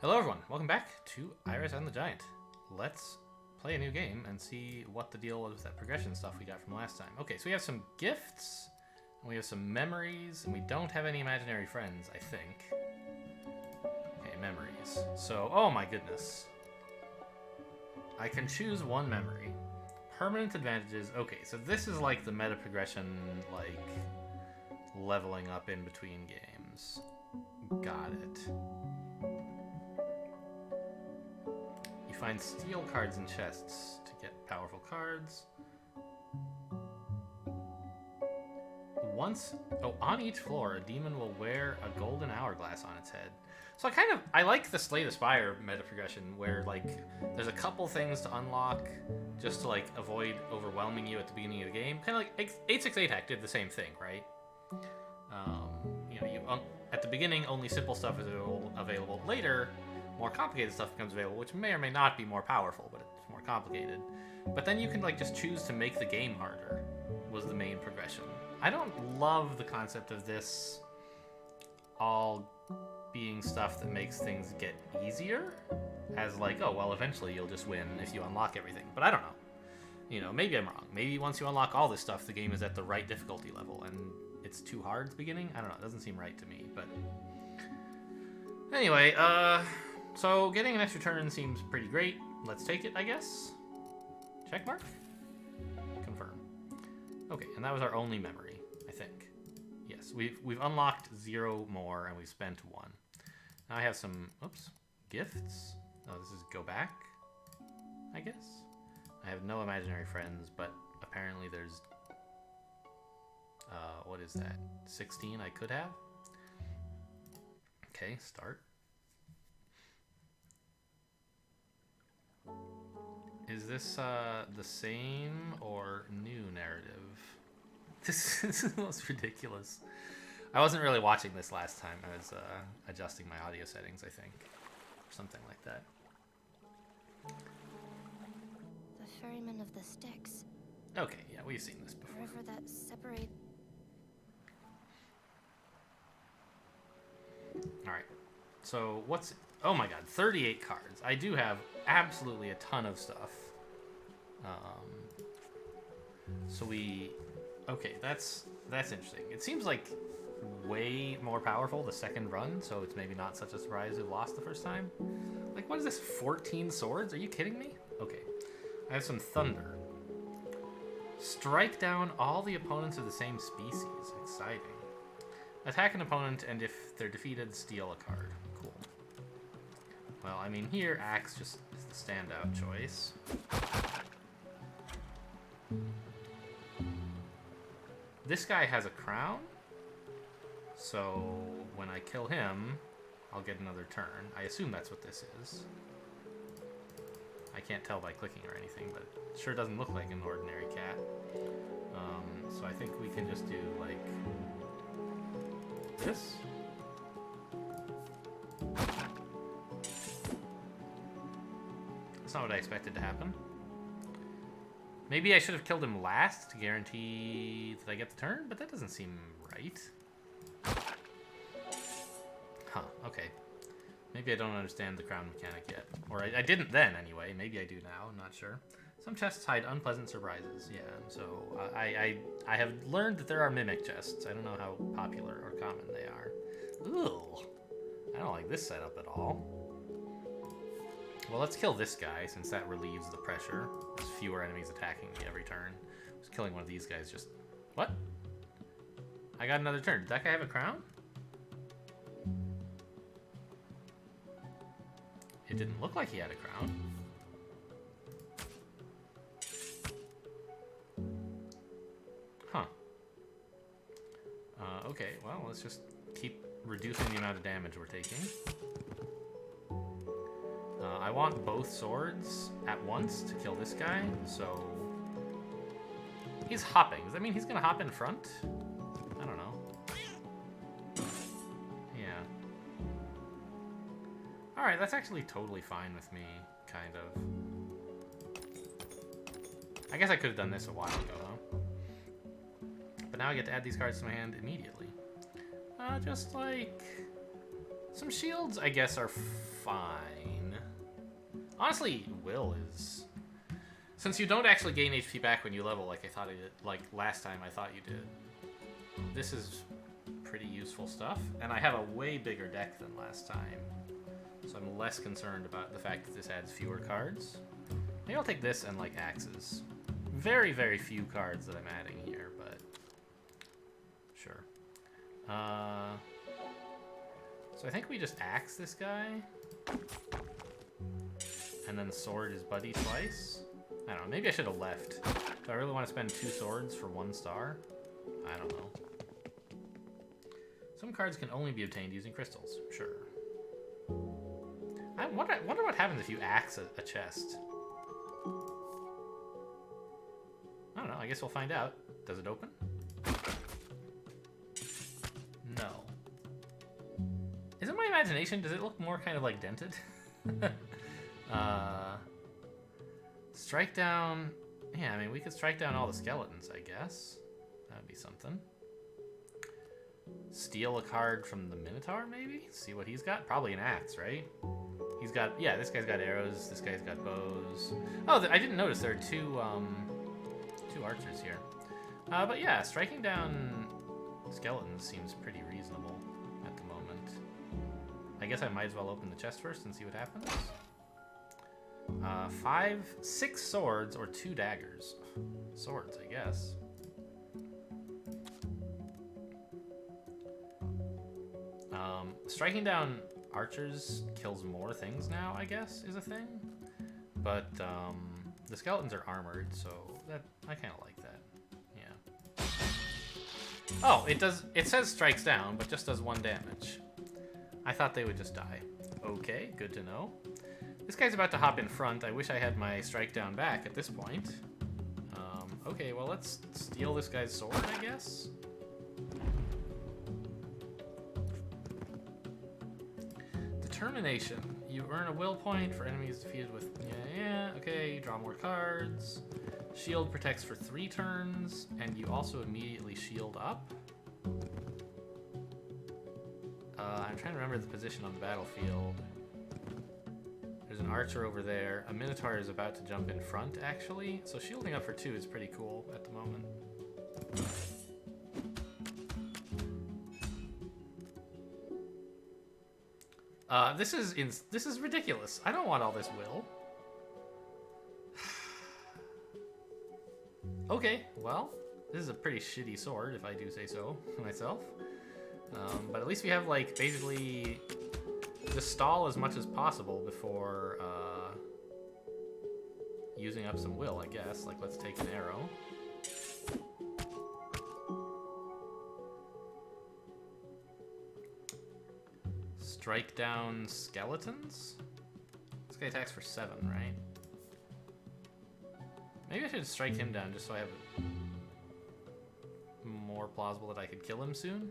Hello everyone, welcome back to Iris and the Giant. Let's play a new game and see what the deal was with that progression stuff we got from last time. Okay, so we have some gifts, and we have some memories, and we don't have any imaginary friends, I think. Okay, memories. So, oh my goodness. I can choose one memory. Permanent advantages. Okay, so this is like the meta progression, like, leveling up in between games. Got it. Find steel cards in chests to get powerful cards. On each floor, a demon will wear a golden hourglass on its head. So I like the Slay the Spire meta progression where like there's a couple things to unlock just to like avoid overwhelming you at the beginning of the game. Kind of like 868 Hack did the same thing, right? At the beginning only simple stuff is available. Later, more complicated stuff becomes available, which may or may not be more powerful, but it's more complicated. But then you can like just choose to make the game harder, was the main progression. I don't love the concept of this all being stuff that makes things get easier, as like, oh, well, eventually you'll just win if you unlock everything. But I don't know. You know, maybe I'm wrong. Maybe once you unlock all this stuff, the game is at the right difficulty level, and it's too hard at the beginning? I don't know. It doesn't seem right to me, but... Anyway, so getting an extra turn seems pretty great. Let's take it, I guess. Check mark? Confirm. Okay, and that was our only memory, I think. Yes, we've unlocked 0 more, and we've spent 1. Now I have some, gifts. Oh, this is go back, I guess. I have no imaginary friends, but apparently there's, what is that? 16 I could have? Okay, start. Is this the same or new narrative? This is the most ridiculous. I wasn't really watching this last time. I was adjusting my audio settings, I think. Or something like that. The ferryman of the Styx. Okay, yeah, we've seen this before. The river that separate... Alright. So, what's... Oh my god, 38 cards. I do have absolutely a ton of stuff. So we... Okay, that's interesting. It seems like way more powerful the second run, so it's maybe not such a surprise we've lost the first time. Like, what is this, 14 swords? Are you kidding me? Okay. I have some thunder. Strike down all the opponents of the same species. Exciting. Attack an opponent, and if they're defeated, steal a card. Cool. Well, I mean, here, Axe just is the standout choice. This guy has a crown, so when I kill him, I'll get another turn. I assume that's what this is. I can't tell by clicking or anything, but it sure doesn't look like an ordinary cat. So I think we can just do, like, this. That's not what I expected to happen. Maybe I should have killed him last to guarantee that I get the turn, but that doesn't seem right. Huh, okay. Maybe I don't understand the crown mechanic yet. Or I didn't then, anyway. Maybe I do now, I'm not sure. Some chests hide unpleasant surprises, yeah. So I have learned that there are mimic chests. I don't know how popular or common they are. Ooh, I don't like this setup at all. Well, let's kill this guy, since that relieves the pressure. There's fewer enemies attacking me every turn. Just killing one of these guys just... What? I got another turn. Did that guy have a crown? It didn't look like he had a crown. Huh. Okay, well, let's just keep reducing the amount of damage we're taking. I want both swords at once to kill this guy, so... He's hopping. Does that mean he's gonna hop in front? I don't know. Yeah. Alright, that's actually totally fine with me, kind of. I guess I could have done this a while ago, huh? But now I get to add these cards to my hand immediately. Just like... Some shields, I guess, are fine. Honestly, Will is... Since you don't actually gain HP back when you level like I thought you did, like last time I thought you did, this is pretty useful stuff. And I have a way bigger deck than last time, so I'm less concerned about the fact that this adds fewer cards. Maybe I'll take this and like axes. Very, very few cards that I'm adding here, but sure. So I think we just axe this guy, and then sword his buddy twice. I don't know, maybe I should have left. Do I really want to spend 2 swords for 1 star? I don't know. Some cards can only be obtained using crystals. Sure. I wonder what happens if you axe a chest. I don't know, I guess we'll find out. Does it open? No. Is it my imagination? Does it look more kind of like dented? Strike down... Yeah, I mean, we could strike down all the skeletons, I guess. That'd be something. Steal a card from the Minotaur, maybe? See what he's got? Probably an axe, right? He's got... Yeah, this guy's got arrows. This guy's got bows. Oh, I didn't notice there are two archers here. But yeah, striking down skeletons seems pretty reasonable at the moment. I guess I might as well open the chest first and see what happens. 6 swords or 2 daggers. Swords, I guess. Striking down archers kills more things now, I guess, is a thing. But the skeletons are armored, so that I kind of like that. Yeah. Oh, it does. It says strikes down, but just does 1 damage. I thought they would just die. Okay, good to know. This guy's about to hop in front. I wish I had my strike down back at this point. Okay, well, let's steal this guy's sword, I guess. Determination. You earn a will point for enemies defeated with... Yeah, okay, you draw more cards. Shield protects for 3 turns, and you also immediately shield up. I'm trying to remember the position on the battlefield. There's an archer over there. A Minotaur is about to jump in front, actually. So shielding up for 2 is pretty cool at the moment. This is ridiculous. I don't want all this will. Okay, well, this is a pretty shitty sword, if I do say so myself. But at least we have, like, basically... Just stall as much as possible before using up some will, I guess. Like, let's take an arrow. Strike down skeletons? This guy attacks for 7, right? Maybe I should strike him down just so I have it more plausible that I could kill him soon.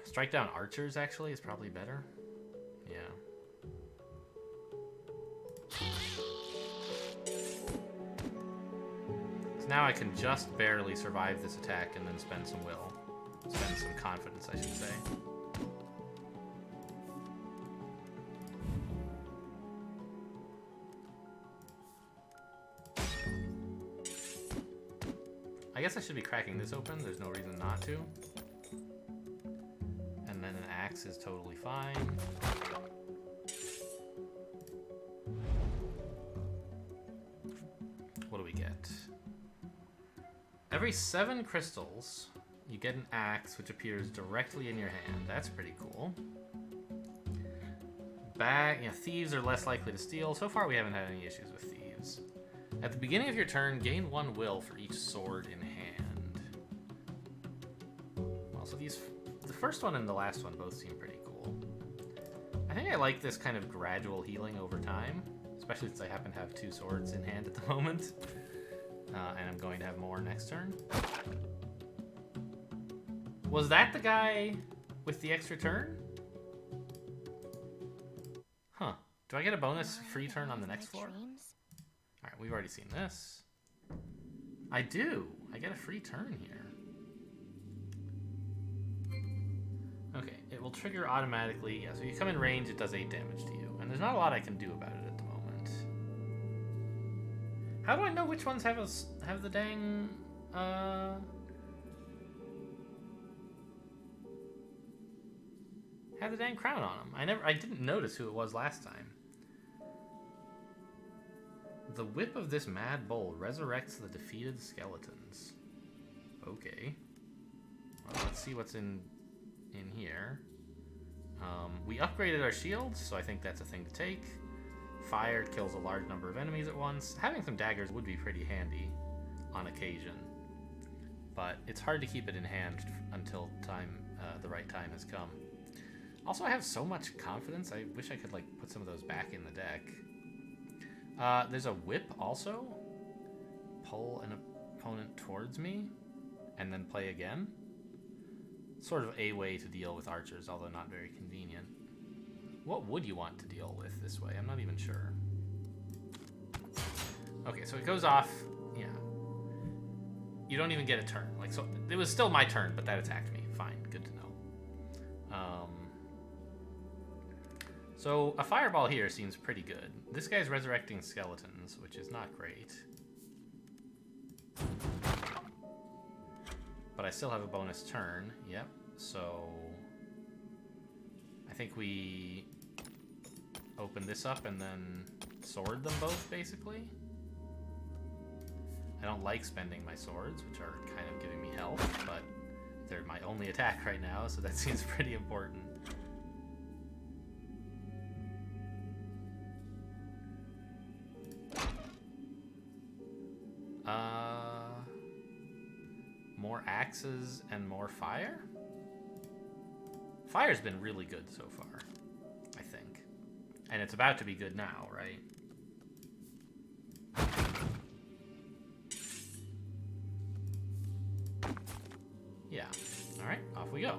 Strike down archers, actually, is probably better. Yeah. So now I can just barely survive this attack and then spend some will. Spend some confidence, I should say. I guess I should be cracking this open. There's no reason not to. And then an axe is totally fine. What do we get? Every 7 crystals, you get an axe which appears directly in your hand. That's pretty cool. Thieves are less likely to steal. So far we haven't had any issues with thieves. At the beginning of your turn, gain 1 will for each sword in hand. Well, so the first one and the last one both seem pretty cool. I think I like this kind of gradual healing over time, especially since I happen to have 2 swords in hand at the moment. And I'm going to have more next turn. Was that the guy with the extra turn? Huh. Do I get a bonus free turn on the next floor? Alright, we've already seen this. I do. I get a free turn here. Okay, it will trigger automatically. Yeah, so you come in range, it does 8 damage to you. And there's not a lot I can do about it at the moment. How do I know which ones have the dang... have the dang crown on them? I didn't notice who it was last time. The whip of this mad bull resurrects the defeated skeletons. Okay. Well, let's see what's in here. We upgraded our shields, so I think that's a thing to take. Fire kills a large number of enemies at once. Having some daggers would be pretty handy on occasion, but it's hard to keep it in hand until the right time has come. Also, I have so much confidence. I wish I could like put some of those back in the deck. There's a whip also. Pull an opponent towards me and then play again. Sort of a way to deal with archers, although not very convenient. What would you want to deal with this way? I'm not even sure. Okay, so it goes off. Yeah. You don't even get a turn. Like, so it was still my turn, but that attacked me. Fine, good to know. So a fireball here seems pretty good. This guy's resurrecting skeletons, which is not great. But I still have a bonus turn. Yep. So I think we open this up and then sword them both, basically. I don't like spending my swords, which are kind of giving me health, but they're my only attack right now, so that seems pretty important. More axes and more fire? Fire's been really good so far, I think. And it's about to be good now, right? Yeah. Alright, off we go.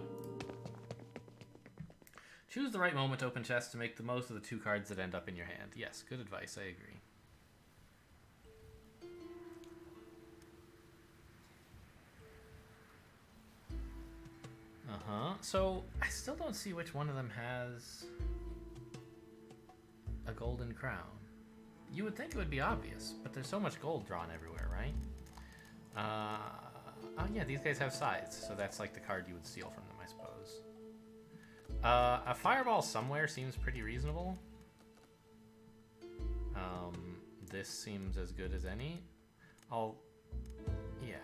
Choose the right moment to open chests to make the most of the 2 cards that end up in your hand. Yes, good advice, I agree. So, I still don't see which one of them has a golden crown. You would think it would be obvious, but there's so much gold drawn everywhere, right? Oh yeah, these guys have scythes, so that's like the card you would steal from them, I suppose. A fireball somewhere seems pretty reasonable. This seems as good as any. Yeah.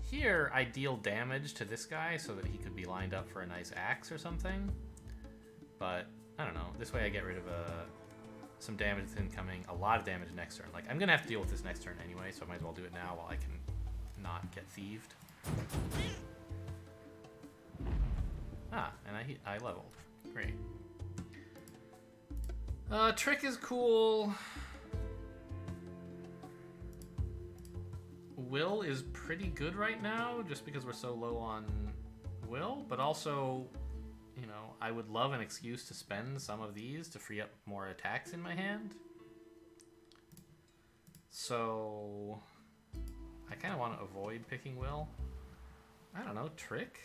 Here, I deal damage to this guy so that he could be lined up for a nice axe or something. But, I don't know. This way I get rid of some damage that's incoming, a lot of damage next turn. Like, I'm going to have to deal with this next turn anyway, so I might as well do it now while I can not get thieved. Ah, and I leveled. Great. Trick is cool. Will is pretty good right now, just because we're so low on will, but also, you know, I would love an excuse to spend some of these to free up more attacks in my hand. So, I kind of want to avoid picking will. I don't know, Trick?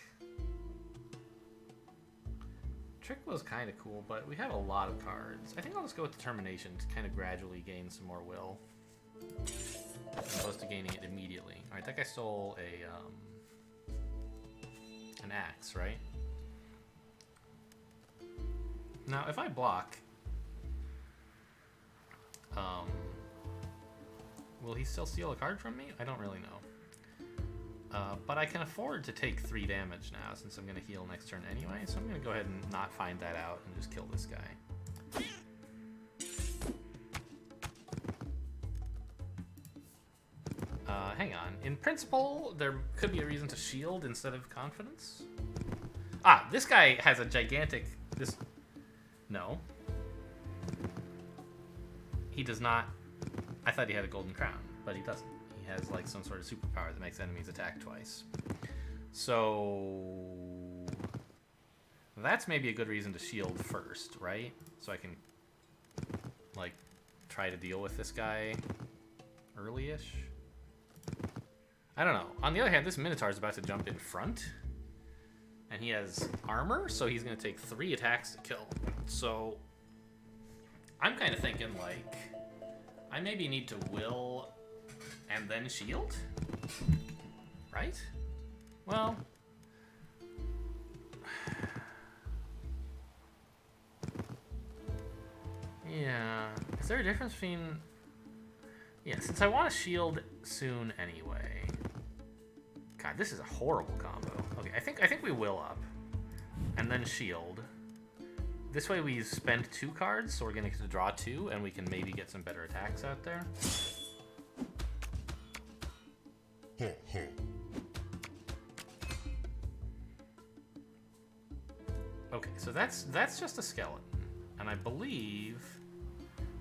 Trick was kind of cool, but we have a lot of cards. I think I'll just go with Determination to kind of gradually gain some more will, as opposed to gaining it immediately. Alright, that guy stole an axe, right? Now, if I block, will he still steal a card from me? I don't really know. But I can afford to take 3 damage now, since I'm going to heal next turn anyway, so I'm going to go ahead and not find that out and just kill this guy. Hang on. In principle, there could be a reason to shield instead of confidence. Ah, this guy has a gigantic... No. He does not... I thought he had a golden crown, but he doesn't. He has like some sort of superpower that makes enemies attack twice. So... that's maybe a good reason to shield first, right? So I can, like, try to deal with this guy early-ish. I don't know. On the other hand, this Minotaur is about to jump in front. And he has armor, so he's going to take 3 attacks to kill. So I'm kind of thinking, like, I maybe need to will and then shield? Right? Well... yeah. Is there a difference between... yeah, since I want to shield soon anyway... God, this is a horrible combo. Okay, I think we will up. And then shield. This way we spend 2 cards, so we're going to get to draw 2, and we can maybe get some better attacks out there. Okay, so that's just a skeleton. And I believe...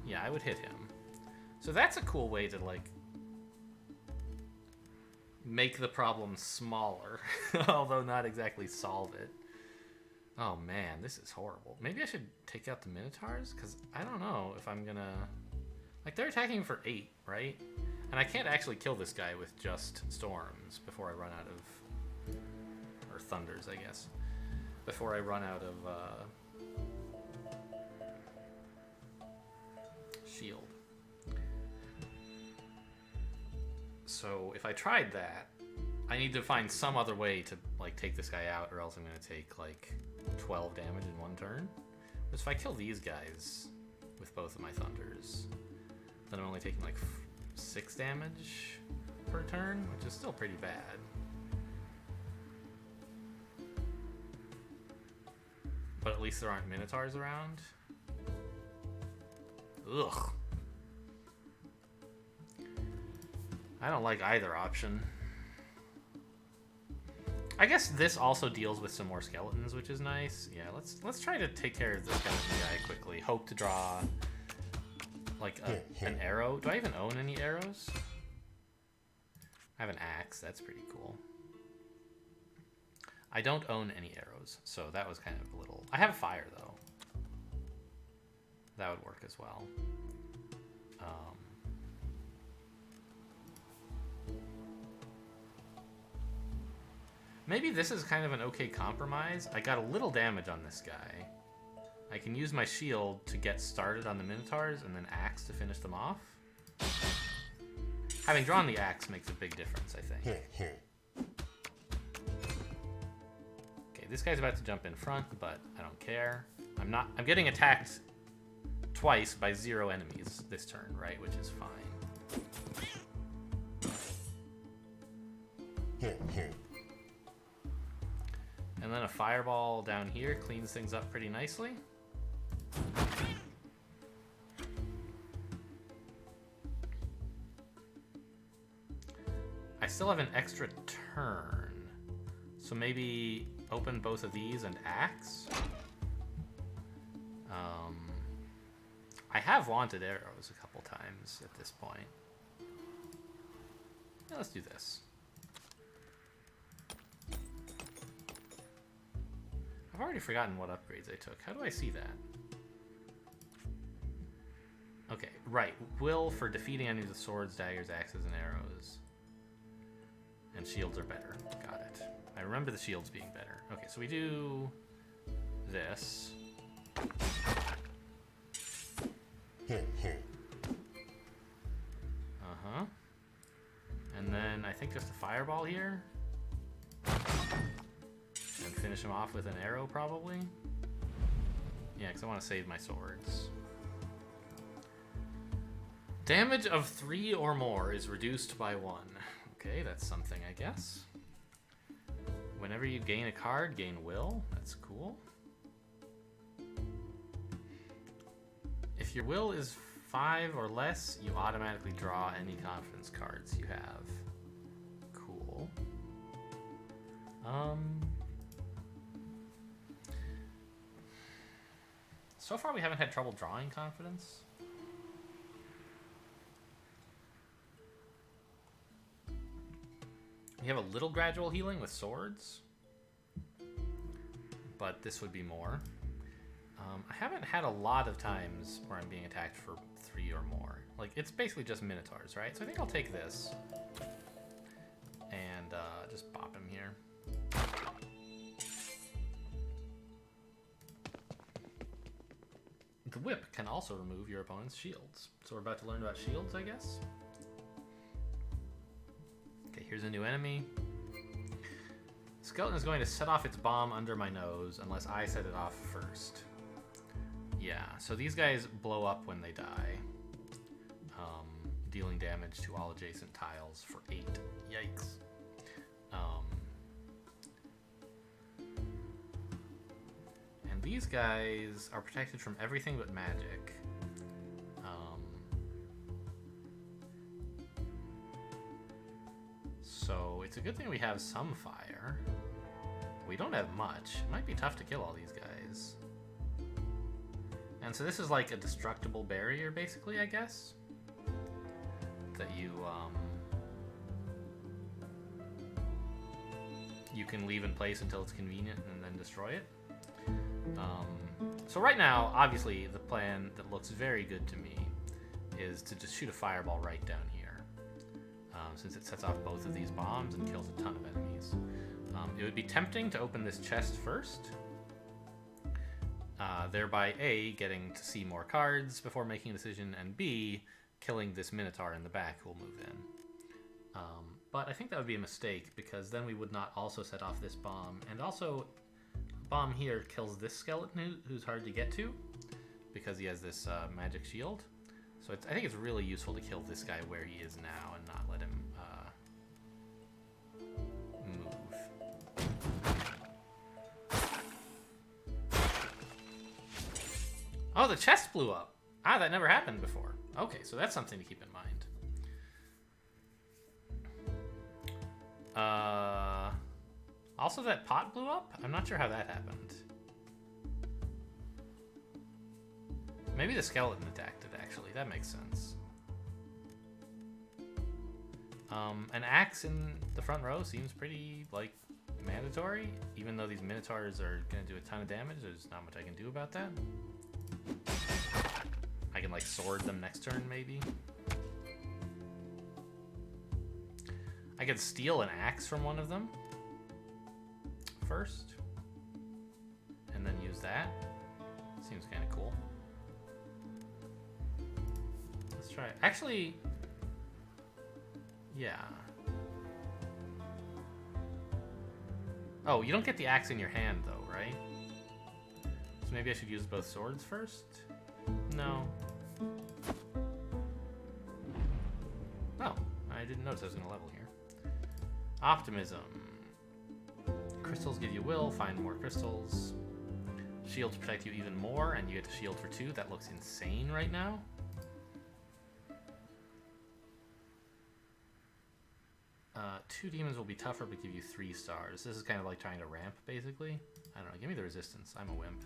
yeah, I would hit him. So that's a cool way to, like... make the problem smaller, although not exactly solve it. Oh man, this is horrible. Maybe I should take out the Minotaurs, because I don't know if I'm gonna... like, they're attacking for 8, right? And I can't actually kill this guy with just storms before I run out of... or thunders, I guess. Before I run out of, shield. So if I tried that, I need to find some other way to, like, take this guy out, or else I'm going to take, like, 12 damage in 1 turn. But if I kill these guys with both of my thunders, then I'm only taking, like, 6 damage per turn, which is still pretty bad. But at least there aren't Minotaurs around. Ugh. I don't like either option. I guess this also deals with some more skeletons, which is nice. Yeah, let's try to take care of this skeleton guy quickly. Hope to draw like an arrow. Do I even own any arrows? I have an axe. That's pretty cool. I don't own any arrows, so that was kind of a little... I have fire, though. That would work as well. Maybe this is kind of an okay compromise. I got a little damage on this guy. I can use my shield to get started on the Minotaurs, and then axe to finish them off. Having drawn the axe makes a big difference, I think. Okay, this guy's about to jump in front, but I don't care. I'm getting attacked twice by 0 enemies this turn, right? Which is fine. And then a fireball down here cleans things up pretty nicely. I still have an extra turn. So maybe open both of these and axe. I have wanted arrows a couple times at this point. Yeah, let's do this. I've already forgotten what upgrades I took. How do I see that? Okay, right. Will for defeating enemies with swords, daggers, axes, and arrows. And shields are better. Got it. I remember the shields being better. Okay, so we do this. Uh-huh. And then I think just a fireball here. And finish him off with an arrow, probably. Yeah, because I want to save my swords. Damage of 3 or more is reduced by 1. Okay, that's something, I guess. Whenever you gain a card, gain will. That's cool. If your will is 5 or less, you automatically draw any confidence cards you have. Cool. So far we haven't had trouble drawing confidence. We have a little gradual healing with swords, but this would be more. I haven't had a lot of times where I'm being attacked for 3 or more. Like, it's basically just Minotaurs, right? So I think I'll take this and just bop him here. The whip can also remove your opponent's shields. So we're about to learn about shields, I guess. Okay, here's a new enemy. Skeleton is going to set off its bomb under my nose unless I set it off first. Yeah, so these guys blow up when they die, dealing damage to all adjacent tiles for 8. Yikes. And these guys are protected from everything but magic. So it's a good thing we have some fire. We don't have much. It might be tough to kill all these guys. And so this is like a destructible barrier, basically, I guess. That you can leave in place until it's convenient and then destroy it. So right now, obviously, the plan that looks very good to me is to just shoot a fireball right down here. Since it sets off both of these bombs and kills a ton of enemies. It would be tempting to open this chest first, thereby A, getting to see more cards before making a decision, and B, killing this Minotaur in the back who will move in. But I think that would be a mistake, because then we would not also set off this bomb, and also a bomb here kills this skeleton who's hard to get to, because he has this magic shield. So I think it's really useful to kill this guy where he is now and not let him move. Oh, the chest blew up. Ah, that never happened before. Okay, so that's something to keep in mind. Also, that pot blew up? I'm not sure how that happened. Maybe the skeleton attacked it, actually. That makes sense. An axe in the front row seems pretty, like, mandatory. Even though these Minotaurs are going to do a ton of damage, there's not much I can do about that. I can, like, sword them next turn, maybe. I could steal an axe from one of them first. And then use that. Seems kind of cool. Let's try it. Actually, yeah. Oh, you don't get the axe in your hand, though, right? So maybe I should use both swords first? No. Oh, I didn't notice I was going to level here. Optimism. Crystals give you will, find more crystals. Shields protect you even more, and you get to shield for 2. That looks insane right now. Two demons will be tougher, but give you 3 stars. This is kind of like trying to ramp, basically. I don't know, give me the resistance. I'm a wimp.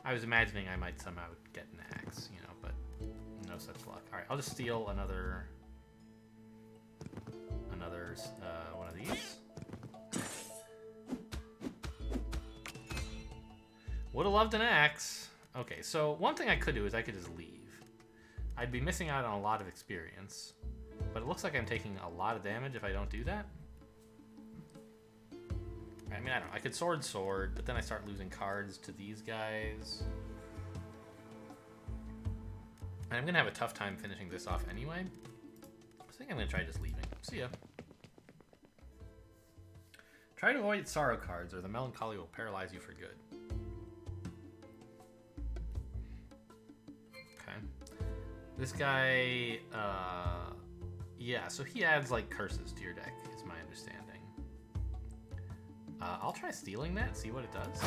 I was imagining I might somehow get an axe, you know, but no such luck. Alright, I'll just steal another one of these. Would have loved an axe. Okay, so one thing I could do is I could just leave. I'd be missing out on a lot of experience, but it looks like I'm taking a lot of damage if I don't do that. I mean, I don't know. I could sword, but then I start losing cards to these guys. And I'm going to have a tough time finishing this off anyway. I think I'm going to try just leaving. See ya. Try to avoid sorrow cards, or the melancholy will paralyze you for good. Okay. This guy, yeah, so he adds, like, curses to your deck, is my understanding. I'll try stealing that, see what it does.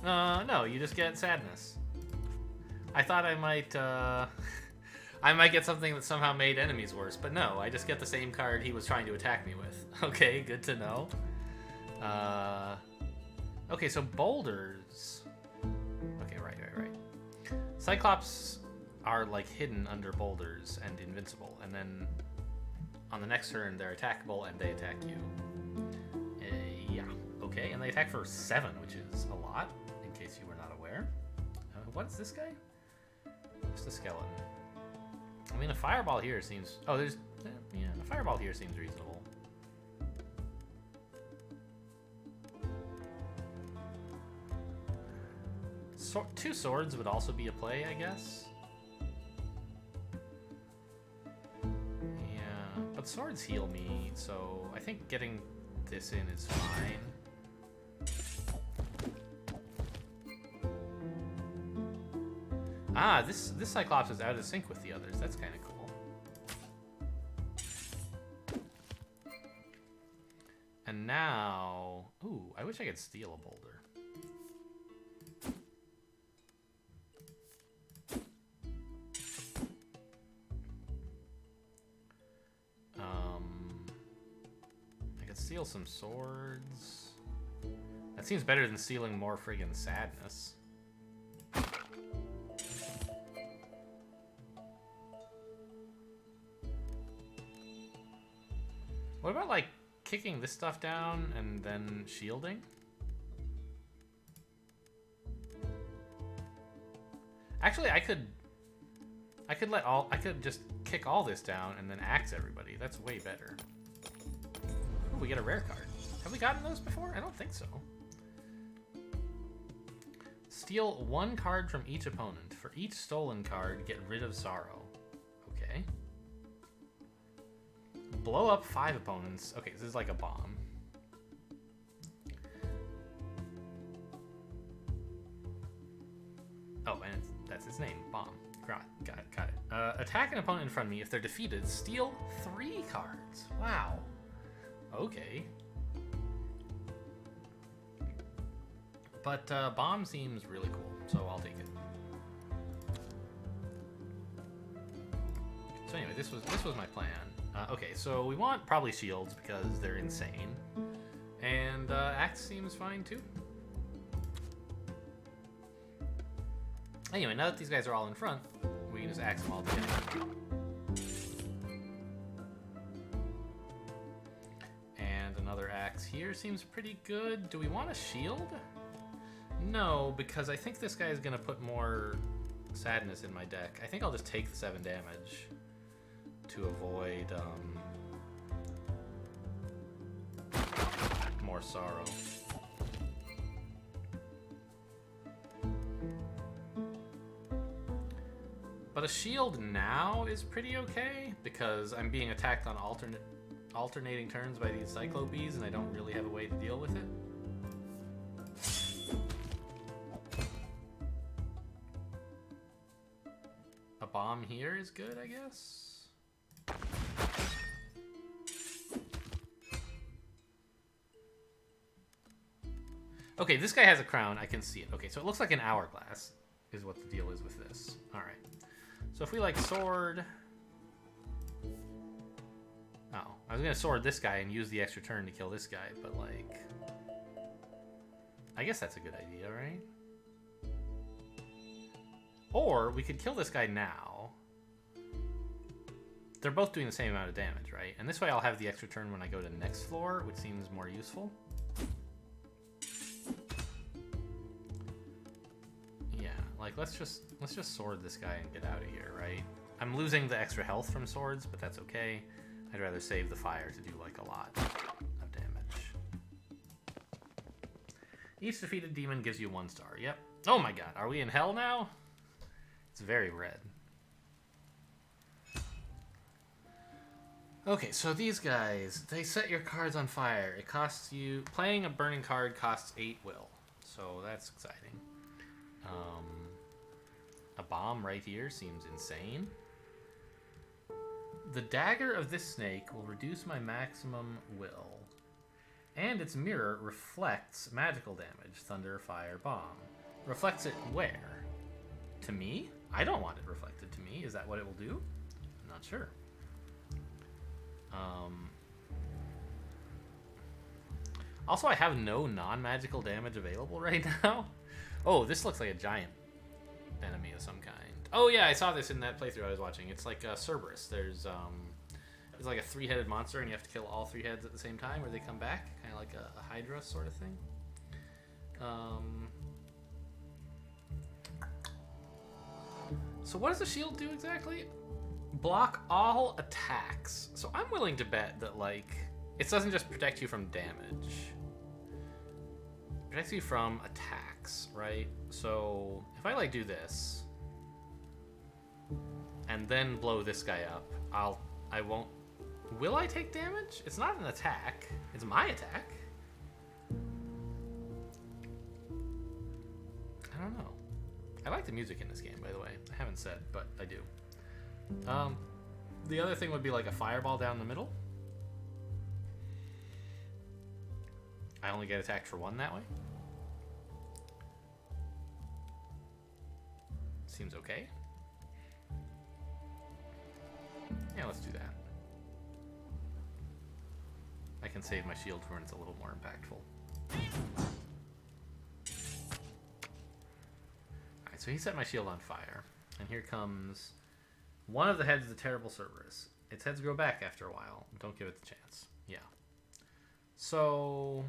No, you just get sadness. I thought I might, I might get something that somehow made enemies worse, but no, I just get the same card he was trying to attack me with. Okay, good to know. Okay, so boulders. Okay, right. Cyclops are, like, hidden under boulders and invincible, and then on the next turn they're attackable and they attack you. Yeah, okay, and they attack for 7, which is a lot, in case you were not aware. What's this guy? Just a skeleton. I mean, a fireball here seems... Oh, there's... Yeah, a fireball here seems reasonable. Two swords would also be a play, I guess. Yeah, but swords heal me, so I think getting this in is fine. Ah, this Cyclops is out of sync with the others. That's kind of cool. And now... Ooh, I wish I could steal a boulder. I could steal some swords. That seems better than stealing more friggin' sadness. What about, like, kicking this stuff down and then shielding? Actually, I could just kick all this down and then axe everybody. That's way better. Ooh, we get a rare card. Have we gotten those before? I don't think so. Steal one card from each opponent. For each stolen card, get rid of sorrow. Okay. Blow up 5 opponents. Okay, this is like a bomb. Oh, and that's its name. Bomb. Got it. Attack an opponent in front of me. If they're defeated, steal 3 cards. Wow. Okay. But bomb seems really cool, so I'll take it. So anyway, this was my plan. Okay, so we want probably shields because they're insane, and axe seems fine too. Anyway, now that these guys are all in front, we can just axe them all together. And another axe here seems pretty good. Do we want a shield? No, because I think this guy is gonna put more sadness in my deck. I think I'll just take the 7 damage to avoid more sorrow. But a shield now is pretty okay because I'm being attacked on alternating turns by these Cyclopes and I don't really have a way to deal with it. A bomb here is good, I guess. Okay, this guy has a crown. I can see it. Okay, so it looks like an hourglass is what the deal is with this. All right. So if we, like, sword... Oh, I was going to sword this guy and use the extra turn to kill this guy, but, like... I guess that's a good idea, right? Or we could kill this guy now. They're both doing the same amount of damage, right? And this way I'll have the extra turn when I go to the next floor, which seems more useful. Yeah, like let's just sword this guy and get out of here, right? I'm losing the extra health from swords, but that's okay. I'd rather save the fire to do like a lot of damage. Each defeated demon gives you 1 star. Yep. Oh my god, are we in hell now? It's very red. Okay, so these guys, they set your cards on fire. It costs you... Playing a burning card costs 8 will. So that's exciting. A bomb right here seems insane. The dagger of this snake will reduce my maximum will. And its mirror reflects magical damage. Thunder, fire, bomb. Reflects it where? To me? I don't want it reflected to me. Is that what it will do? I'm not sure. Also, I have no non-magical damage available right now. Oh, this looks like a giant enemy of some kind. Oh yeah, I saw this in that playthrough I was watching. It's like Cerberus. There's like a 3-headed monster, and you have to kill all 3 heads at the same time, or they come back, kind of like a Hydra sort of thing. So what does the shield do exactly? Block all attacks. So I'm willing to bet that, like, it doesn't just protect you from damage. It protects you from attacks. attacks, right? So if I like do this and then blow this guy up, I won't. Will I take damage? It's not an attack. It's my attack. I don't know. I like the music in this game, by the way. I haven't said, but I do. The other thing would be like a fireball down the middle. I only get attacked for one that way. Seems okay. Yeah, let's do that. I can save my shield for when it's a little more impactful. Alright, so he set my shield on fire. And here comes one of the heads of the terrible Cerberus. Its heads grow back after a while. Don't give it the chance. Yeah. So...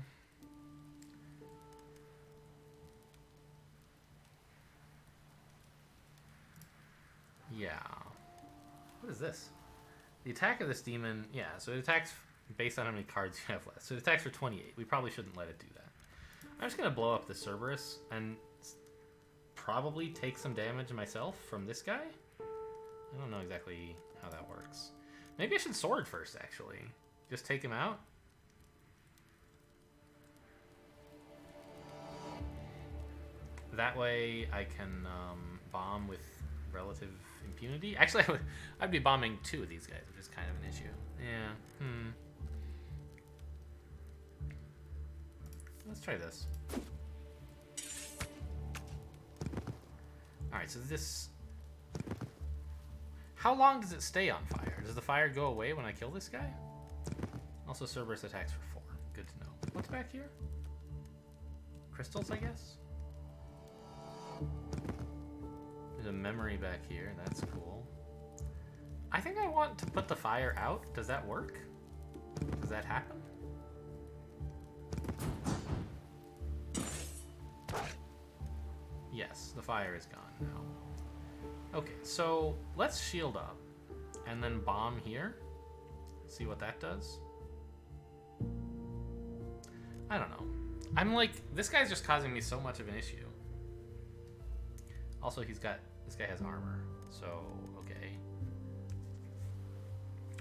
yeah. What is this? The attack of this demon... yeah, so it attacks based on how many cards you have left. So it attacks for 28. We probably shouldn't let it do that. I'm just going to blow up the Cerberus and probably take some damage myself from this guy. I don't know exactly how that works. Maybe I should sword first, actually. Just take him out. That way I can bomb with relative impunity. Actually, I'd be bombing two of these guys, which is kind of an issue. Yeah. Let's try this. Alright, so this... how long does it stay on fire? Does the fire go away when I kill this guy? Also, Cerberus attacks for 4. Good to know. What's back here? Crystals, I guess? There's a memory back here. That's cool. I think I want to put the fire out. Does that work? Does that happen? Yes, the fire is gone now. Okay, so let's shield up and then bomb here. See what that does. I don't know. I'm like, this guy's just causing me so much of an issue. Also, this guy has armor, so okay.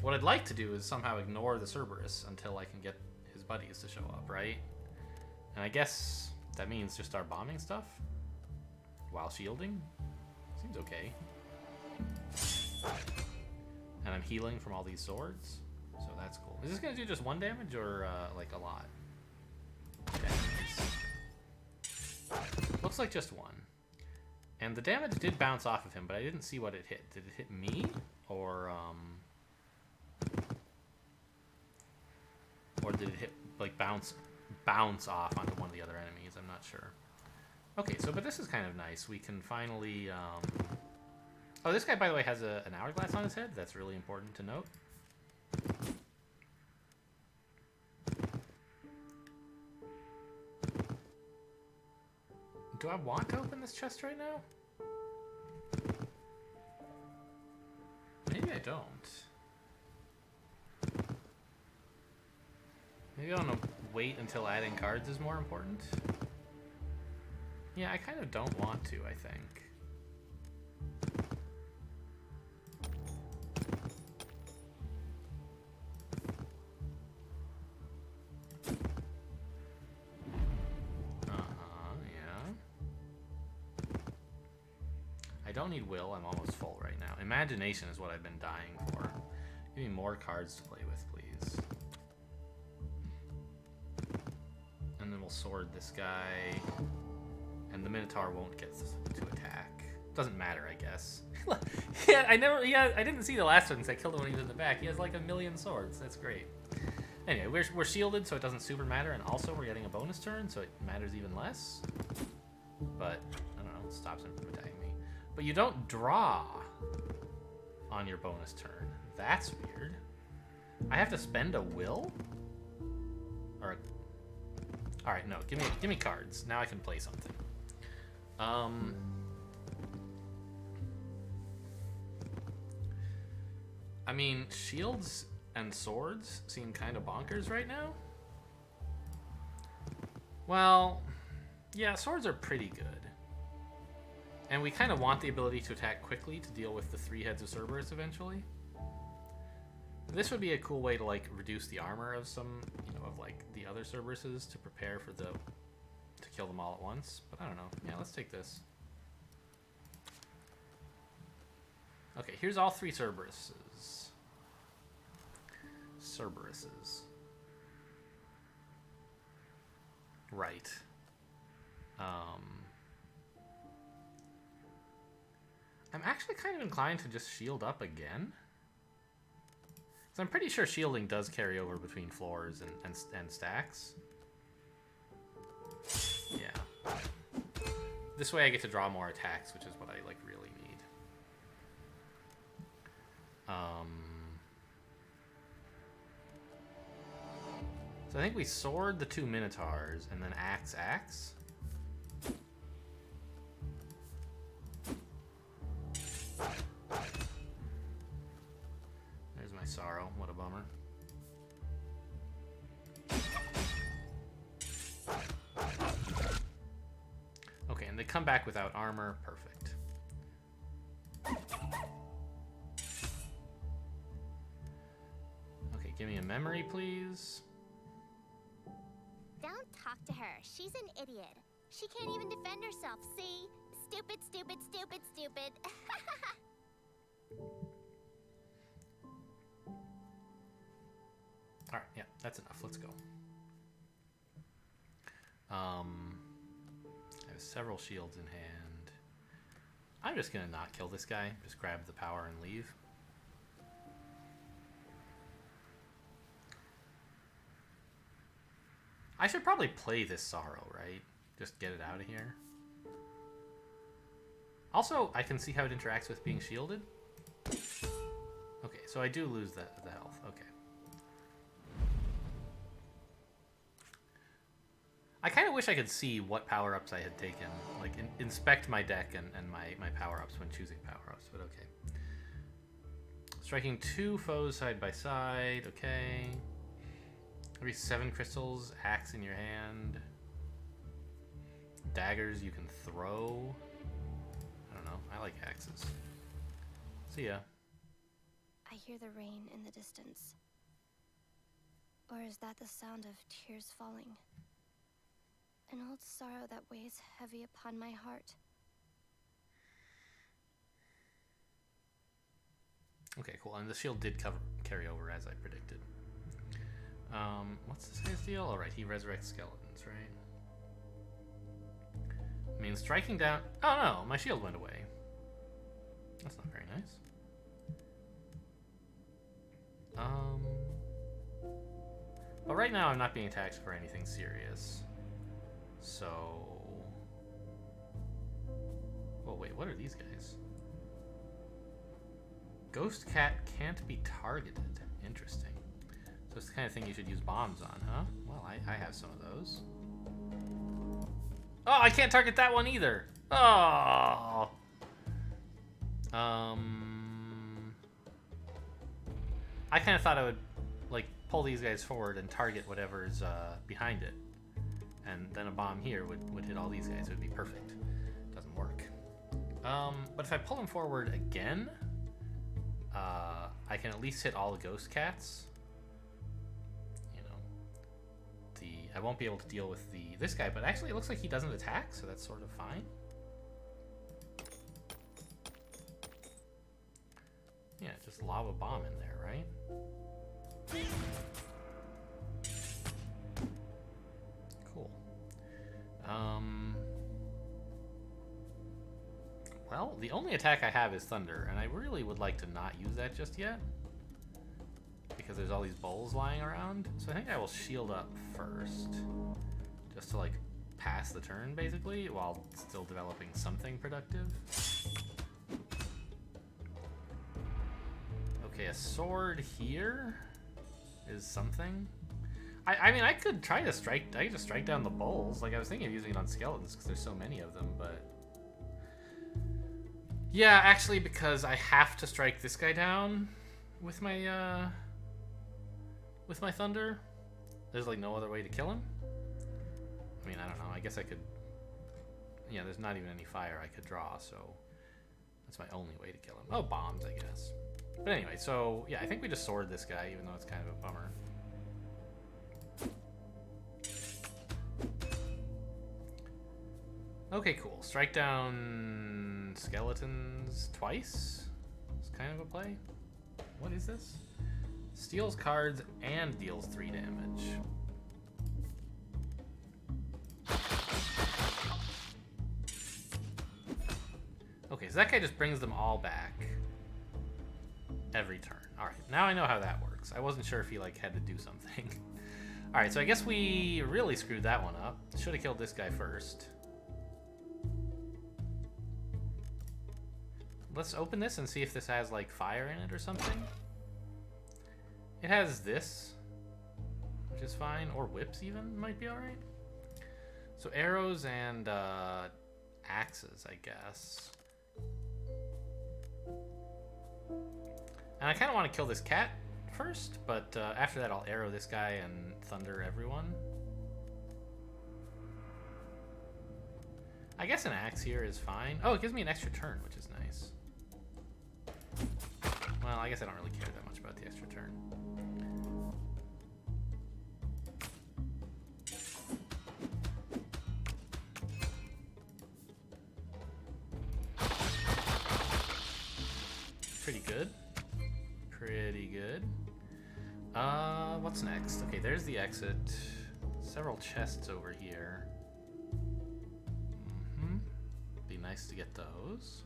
What I'd like to do is somehow ignore the Cerberus until I can get his buddies to show up, right? And I guess that means just start bombing stuff while shielding. Seems okay. And I'm healing from all these swords, so that's cool. Is this gonna do just 1 damage or like a lot? Okay. Looks like just 1. And the damage did bounce off of him, but I didn't see what it hit. Did it hit me? Or did it hit, like, bounce off onto one of the other enemies? I'm not sure. Okay, so, but this is kind of nice. We can finally, oh, this guy, by the way, has an hourglass on his head. That's really important to note. Do I want to open this chest right now? Maybe I don't. Maybe I want to wait until adding cards is more important. Yeah, I kind of don't want to, I think. I don't need will, I'm almost full right now. Imagination is what I've been dying for. Give me more cards to play with, please. And then we'll sword this guy. And the Minotaur won't get to attack. Doesn't matter, I guess. Yeah, I didn't see the last one because I killed him when he was in the back. He has like 1,000,000 swords. That's great. Anyway, we're shielded, so it doesn't super matter. And also, we're getting a bonus turn, so it matters even less. But, I don't know, it stops him from attacking me. But you don't draw on your bonus turn. That's weird. I have to spend a will? Or alright, no, give me cards. Now I can play something. I mean, shields and swords seem kind of bonkers right now. Well, Yeah, swords are pretty good. And we kind of want the ability to attack quickly to deal with the 3 heads of Cerberus eventually. This would be a cool way to like reduce the armor of some, you know, of like the other Cerberuses to prepare for to kill them all at once. But I don't know. Yeah, let's take this. Okay, here's all 3 Cerberuses. Cerberuses. Right. I'm actually kind of inclined to just shield up again. So I'm pretty sure shielding does carry over between floors and stacks. Yeah. This way I get to draw more attacks, which is what I like really need. So I think we sword the 2 Minotaurs and then axe. There's my sorrow. What a bummer. Okay, and they come back without armor. Perfect. Okay, give me a memory, please. Don't talk to her. She's an idiot. She can't even defend herself, see? Stupid, stupid, stupid, stupid. Alright, yeah, that's enough. Let's go. I have several shields in hand. I'm just gonna not kill this guy. Just grab the power and leave. I should probably play this Sorrow, right? Just get it out of here. Also, I can see how it interacts with being shielded. Okay, so I do lose the health. Okay. I kind of wish I could see what power-ups I had taken. Like, inspect my deck and my power-ups when choosing power-ups, but okay. Striking 2 foes side by side, okay. Maybe 7 crystals, axe in your hand. Daggers you can throw. I don't know, I like axes. See ya. I hear the rain in the distance. Or is that the sound of tears falling? An old sorrow that weighs heavy upon my heart. Okay, cool. And the shield did carry over as I predicted. What's this guy's deal? Alright, he resurrects skeletons, right? I mean, striking down... Oh no, my shield went away. That's not very nice. But right now I'm not being attacked for anything serious. So... Oh wait, what are these guys? Ghost Cat can't be targeted. Interesting. So it's the kind of thing you should use bombs on, huh? Well, I have some of those. Oh, I can't target that one either! Oh! I kind of thought I would, like, pull these guys forward and target whatever's behind it. And then a bomb here would hit all these guys. It would be perfect. Doesn't work. But if I pull them forward again, I can at least hit all the ghost cats. You know, I won't be able to deal with this guy, but actually it looks like he doesn't attack, so that's sort of fine. Yeah, just lava bomb in there, right? Cool. Well, the only attack I have is Thunder, and I really would like to not use that just yet. Because there's all these bowls lying around. So I think I will shield up first. Just to, like, pass the turn, basically, while still developing something productive. Okay, a sword here is something. I mean, I could try to strike... I could just strike down the bowls. Like, I was thinking of using it on skeletons, because there's so many of them, but... Yeah, actually, because I have to strike this guy down with my thunder. There's like no other way to kill him. I mean, I don't know. I guess I could yeah, there's not even any fire I could draw, so that's my only way to kill him. Oh, bombs, I guess. But anyway, so yeah, I think we just sword this guy, even though it's kind of a bummer. Okay, cool. Strike down skeletons twice. It's kind of a play. What is this? Steals cards and deals 3 damage. Okay, so that guy just brings them all back every turn. Alright, now I know how that works. I wasn't sure if he like had to do something. Alright, so I guess we really screwed that one up. Should have killed this guy first. Let's open this and see if this has like fire in it or something. It has this, which is fine, or whips even might be alright. So arrows and axes, I guess. And I kind of want to kill this cat first, but after that I'll arrow this guy and thunder everyone. I guess an axe here is fine. Oh, it gives me an extra turn, which is nice. Well, I guess I don't really care that much about the extra turn. Pretty good. Pretty good. What's next? Okay, there's the exit. Several chests over here. Be nice to get those.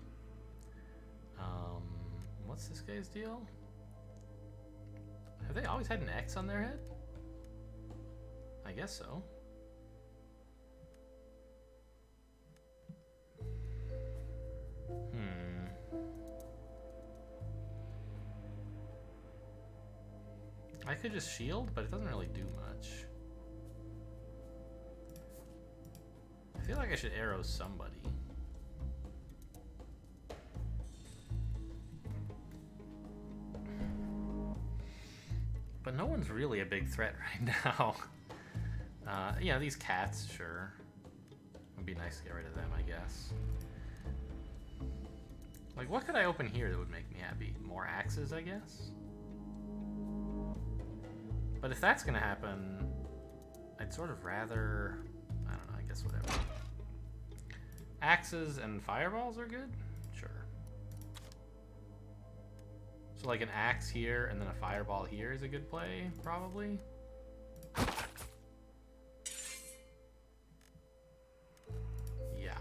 What's this guy's deal? Have they always had an X on their head? I guess so. I could just shield, but it doesn't really do much. I feel like I should arrow somebody. But no one's really a big threat right now. Yeah, these cats, sure. It'd be nice to get rid of them, I guess. Like, what could I open here that would make me happy? More axes, I guess? But if that's gonna happen, I'd sort of rather... I don't know, I guess whatever. Axes and fireballs are good? Sure. So like an axe here and then a fireball here is a good play, probably. Yeah.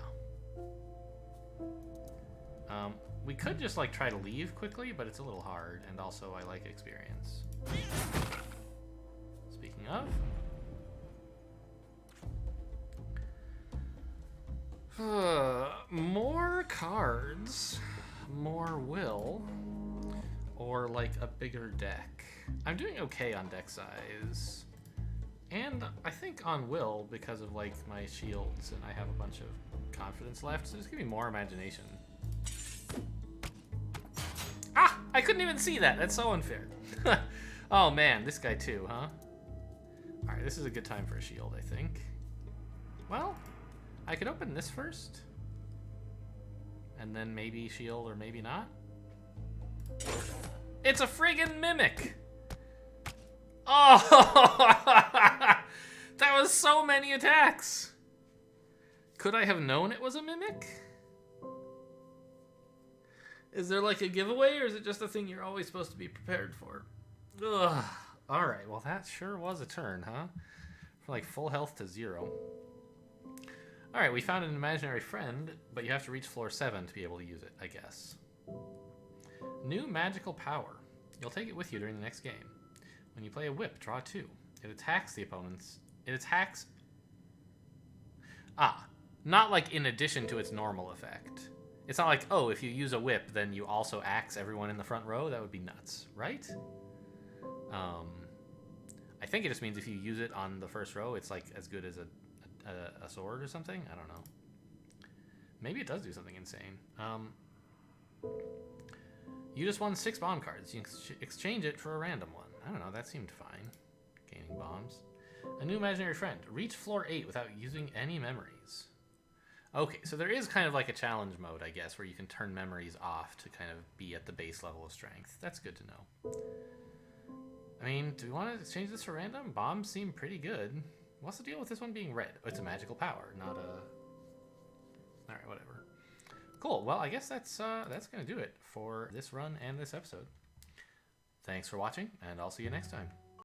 We could just like try to leave quickly, but it's a little hard, and also I like experience. Speaking of... more cards, more will, or like a bigger deck. I'm doing okay on deck size, and I think on will because of like my shields, and I have a bunch of confidence left, so just give me more imagination. Ah! I couldn't even see that! That's so unfair. Oh man, this guy too, huh? Alright, this is a good time for a shield, I think. Well, I could open this first. And then maybe shield or maybe not. It's a friggin' mimic! Oh! That was so many attacks! Could I have known it was a mimic? Is there like a giveaway, or is it just a thing you're always supposed to be prepared for? Ugh. Alright, well that sure was a turn, huh? For like full health to 0. Alright, we found an imaginary friend, but you have to reach floor 7 to be able to use it, I guess. New magical power. You'll take it with you during the next game. When you play a whip, draw 2. It attacks the opponents. It attacks... Ah, not like in addition to its normal effect. It's not like, oh, if you use a whip, then you also axe everyone in the front row. That would be nuts, right? I think it just means if you use it on the first row, it's like as good as a sword or something. I don't know. Maybe it does do something insane. You just won 6 bomb cards. You can exchange it for a random one. I don't know. That seemed fine. Gaining bombs. A new imaginary friend. Reach floor 8 without using any memories. Okay, so there is kind of like a challenge mode, I guess, where you can turn memories off to kind of be at the base level of strength. That's good to know. I mean, do we want to change this to random? Bombs seem pretty good. What's the deal with this one being red? Oh, it's a magical power, not a... Alright, whatever. Cool, well, I guess that's going to do it for this run and this episode. Thanks for watching, and I'll see you next time.